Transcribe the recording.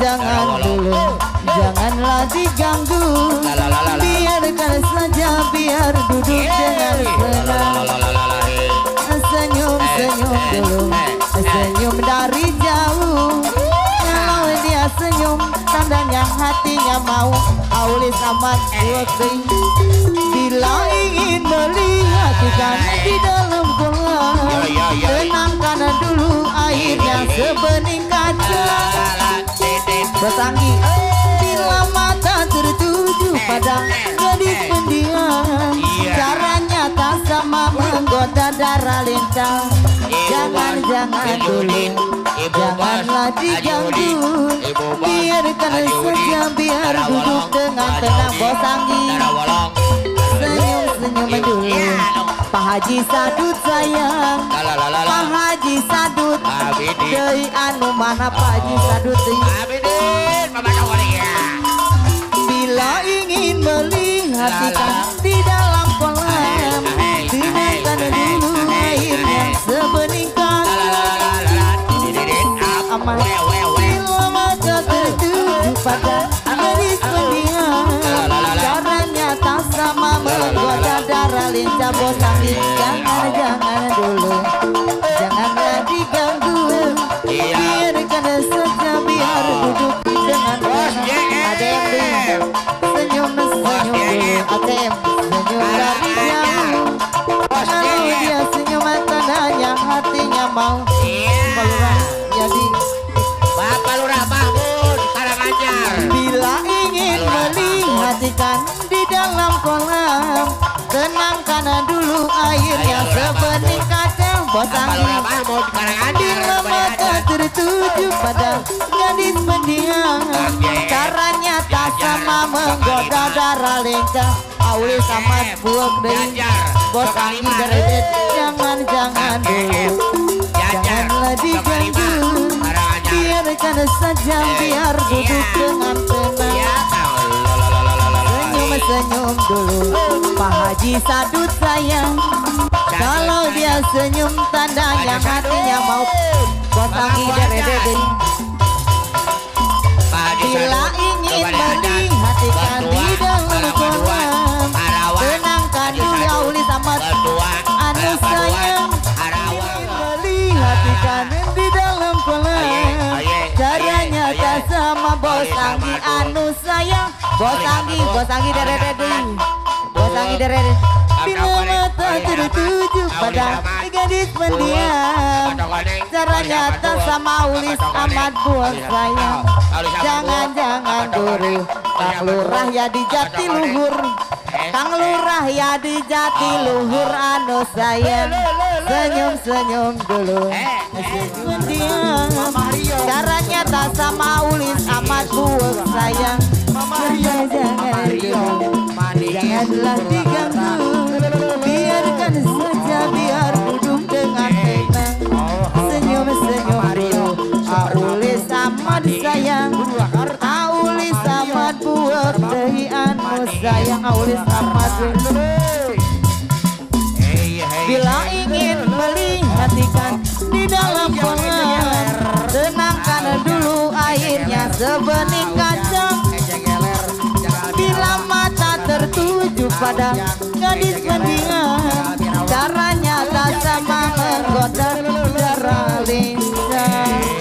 Jangan dulu, janganlah diganggu. Biarkan saja, biar duduk dengan tenang. Senyum dulu, senyum dari jauh. Kalau dia senyum, tandanya hatinya mau. Aulis amat working. Bila ingin melihat ikan di dalam kolam, tenangkan dulu airnya sebening kaca. Bertanggi bila mata tertuju pada gadis pendiam, caranya tak sama menggoda darah lintang. Jangan dulu, janganlah diganggu. Biarkan saja, biar duduk dengan tenang. Bosanggi senyum dulu. Pak Haji Sadut sayang, Pak Haji Sadut deui anu mana Pak Haji Sadut deui. Bila ingin melihat ikan di dalam kolam, tenangkan dulu airnya sebening kaca. Aman bila mata tertuju pada gadis pendiam, caranya tak sama menggoda darah lincah. Bosanggi jangan dulu, janganlah diganggu. Biarkan saja, biar duduk dengan tenang. Ada yang senyum dulu, ATM senyum dari jauh. Kalau dia senyum tandanya hatinya mau. Palurah jadi Bapak Lurah Mahmud Karanganyar. bila ingin melihat ikan di dalam kolam, tenangkan dulu airnya sebening kaca. Bosanggi Mahmud Karanganyar. bila mata tertuju pada gadis pendiam, caranya tak sama menggoda darah lincah. Aulis amat buak deui. Bosanggi deredet jangan dulu, janganlah diganggu. Biarkan saja, biar duduk dengan tenang. Senyum dulu, Pak Haji Sadut sayang, kalau dia senyum tandanya hatinya mau. Bosanggi deredet bila ingin melihat ikan di dalam kolam, tenangkan dulu Aulis amat anu sayang. Melihat ikan di dalam kolam, caranya tak sama. Bosanggi anu sayang. Bosanggi deredet Bosanggi deredet. Bila mata tertuju pada gadis pendiam, caranya tak sama. Aulis amat buat sayang. Jangan dulu, Kang Lurah ya di Jatiluhur, Kang Lurah ya di Jatiluhur anu sayang. Senyum dulu, senyum dia. Caranya tak sama. Aulis amat buat sayang. Janganlah diganggu. Biarkan saja, biar duduk dengan tenang. Senyum dulu, Aulis amat sayang. Aulis amat buat deui anu sayang. Aulis amat bila ingin melihat ikan di dalam kolam, tenangkan dulu airnya sebening kaca. Bila mata tertuju pada gadis pendiam, caranya tak sama menggoda darah lincah.